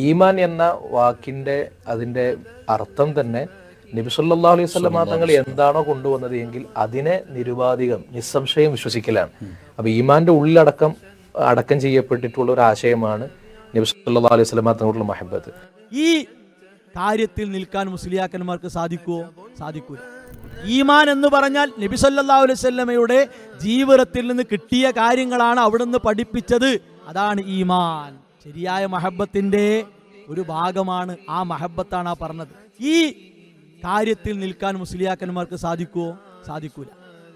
ഈമാൻ എന്ന വാക്കിന്റെ അതിന്റെ അർത്ഥം തന്നെ നബി സല്ലല്ലാഹു അലൈഹി വസല്ലം തങ്ങൾ എന്താണോ കൊണ്ടുവന്നത് എങ്കിൽ അതിനെ നിരുപാധികം നിസ്സംശയം വിശ്വസിക്കലാണ്. അപ്പൊ ഈമാന്റെ അടക്കം ചെയ്യപ്പെട്ടിട്ടുള്ള ഒരു ആശയമാണ് നബി സല്ലല്ലാഹു അലൈഹി വസല്ലം തങ്ങളുടെ മഹബത്ത്. ഈ കാര്യത്തിൽ നിൽക്കാൻ മുസ്ലിയാക്കന്മാർക്ക് സാധിക്കുമോ? സാധിക്കൂല. ഈമാൻ എന്ന് പറഞ്ഞാൽ നബി സല്ലല്ലാഹു അലൈഹി വസല്ലമയുടെ ജീവിതത്തിൽ നിന്ന് കിട്ടിയ കാര്യങ്ങളാണ് അവിടുന്ന് പഠിപ്പിച്ചത്. അതാണ് ഈമാൻ. ശരിയായ മഹബത്തിന്റെ ഒരു ഭാഗമാണ് ആ മഹബത്താണ് ആ പറഞ്ഞത്. ഈ കാര്യത്തിൽ നിൽക്കാൻ മുസ്ലിയാക്കന്മാർക്ക് സാധിക്കുമോ? സാധിക്കൂല.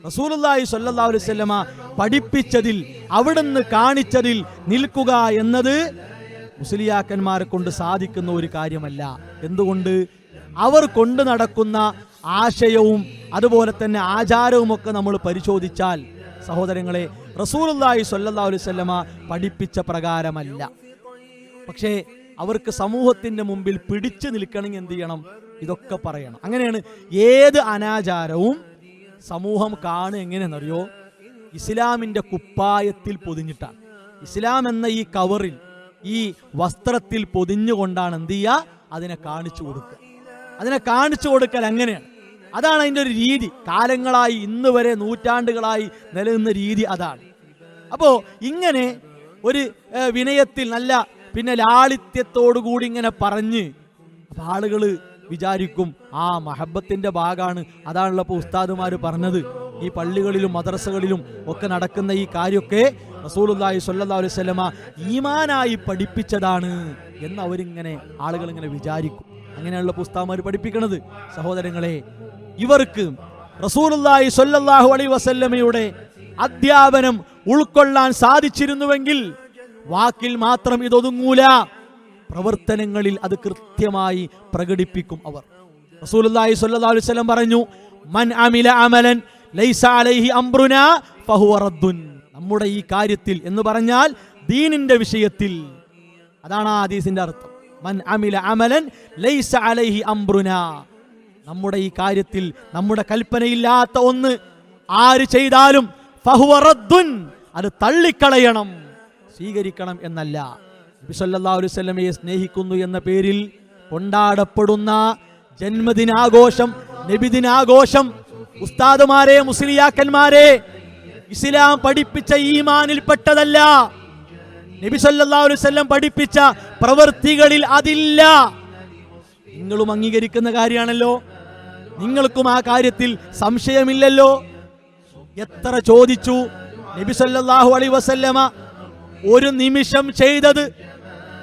റസൂലുള്ളാഹി സ്വല്ലല്ലാഹു അലൈഹി വസല്ലമ പഠിപ്പിച്ചതിൽ അവിടുന്ന് കാണിച്ചതിൽ നിൽക്കുക എന്നത് മുസ്ലിയാക്കന്മാരെ കൊണ്ട് സാധിക്കുന്ന ഒരു കാര്യമല്ല. എന്തുകൊണ്ട്? അവർ കൊണ്ടു നടക്കുന്ന ആശയവും അതുപോലെ തന്നെ ആചാരവും ഒക്കെ നമ്മൾ പരിശോധിച്ചാൽ സഹോദരങ്ങളെ, റസൂലുള്ളാഹി സ്വല്ലല്ലാഹു അലൈഹി വസല്ലമ പഠിപ്പിച്ച പ്രകാരമല്ല. പക്ഷേ അവർക്ക് സമൂഹത്തിന്റെ മുമ്പിൽ പിടിച്ചു നിൽക്കണമെങ്കിൽ എന്ത് ചെയ്യണം? ഇതൊക്കെ പറയണം. അങ്ങനെയാണ് ഏത് അനാചാരവും സമൂഹം കാണുക. എങ്ങനെയെന്നറിയോ? ഇസ്ലാമിന്റെ കുപ്പായത്തിൽ പൊതിഞ്ഞിട്ടാണ്. ഇസ്ലാം എന്ന ഈ കവറിൽ, ഈ വസ്ത്രത്തിൽ പൊതിഞ്ഞുകൊണ്ടാണ് എന്ത് ചെയ്യുക? അതിനെ കാണിച്ചു കൊടുക്കുക. അതിനെ കാണിച്ചു കൊടുക്കൽ അങ്ങനെയാണ്. അതാണ് അതിൻ്റെ ഒരു രീതി. കാലങ്ങളായി, ഇന്ന് വരെ നൂറ്റാണ്ടുകളായി നിലനിന്ന രീതി അതാണ്. അപ്പോൾ ഇങ്ങനെ ഒരു വിനയത്തിൽ നല്ല ലാളിത്യത്തോടുകൂടി ഇങ്ങനെ പറഞ്ഞ് അപ്പോൾ ആളുകൾ വിചാരിക്കും ആ മഹബത്തിന്റെ ഭാഗമാണ്. അതാണല്ലോ ഇപ്പോൾ ഉസ്താദുമാർ പറഞ്ഞത്. ഈ പള്ളികളിലും മദ്രസകളിലും ഒക്കെ നടക്കുന്ന ഈ കാര്യമൊക്കെ റസൂലുള്ളാഹി സ്വല്ലല്ലാഹു അലൈഹി വസല്ലമ ഈമാനായി പഠിപ്പിച്ചതാണ് എന്ന് അവരിങ്ങനെ ആളുകൾ ഇങ്ങനെ വിചാരിക്കും. അങ്ങനെയുള്ള ഉസ്താദുമാർ പഠിപ്പിക്കുന്നത്. സഹോദരങ്ങളെ, ഇവർക്ക് റസൂലുള്ളാഹി സ്വല്ലല്ലാഹു അലൈഹി വസല്ലമയുടെ അധ്യാപനം ഉൾക്കൊള്ളാൻ സാധിച്ചിരുന്നുവെങ്കിൽ വാക്കിൽ മാത്രം ഇതൊതുങ്ങൂല, പ്രവർത്തനങ്ങളിൽ അത് കൃത്യമായി പ്രകടിപ്പിക്കും അവർ. റസൂലുള്ളാഹി സ്വല്ലല്ലാഹു അലൈഹി വസല്ലം പറഞ്ഞു, മൻ അമില അമലൻ ലൈസ അലൈഹി അംറുനാ ഫഹുവ റദ്ദുൻ. നമ്മുടെ ഈ കാര്യത്തിൽ എന്ന് പറഞ്ഞാൽ ദീനിന്റെ വിഷയത്തിൽ, അതാണ് ആ ഹദീസിന്റെ അർത്ഥം. മൻ അമില അമലൻ ലൈസ അലൈഹി അംറുനാ. നമ്മുടെ ഈ കാര്യത്തിൽ നമ്മുടെ കൽപ്പനയില്ലാത്ത ഒന്ന് ആര് ചെയ്താലും ഫഹുവ റദ്ദുൻ, അത് തള്ളിക്കളയണം, സ്വീകരിക്കണം എന്നല്ല. നബി സല്ലല്ലാഹു അലൈഹി വസല്ലമയെ സ്നേഹിക്കുന്നു എന്ന പേരിൽ കൊണ്ടാടപ്പെടുന്ന ജന്മദിനാഘോഷം, നബിദിനാഘോഷം, ഉസ്താദുമാരെ, മുസ്ലിയാക്കന്മാരെ, ഇസ്ലാം പഠിപ്പിച്ച ഈമാനിൽപ്പെട്ടതല്ല. നബി സല്ലല്ലാഹു അലൈഹി വസല്ലം പഠിപ്പിച്ച പ്രവൃത്തികളിൽ അതില്ല. നിങ്ങളും അംഗീകരിക്കുന്ന കാര്യമാണല്ലോ. നിങ്ങൾക്കും ആ കാര്യത്തിൽ സംശയമില്ലല്ലോ. എത്ര ചോദിച്ചു, നബി സല്ലല്ലാഹു അലൈഹി വസല്ലമ ഒരു നിമിഷം ചെയ്തത്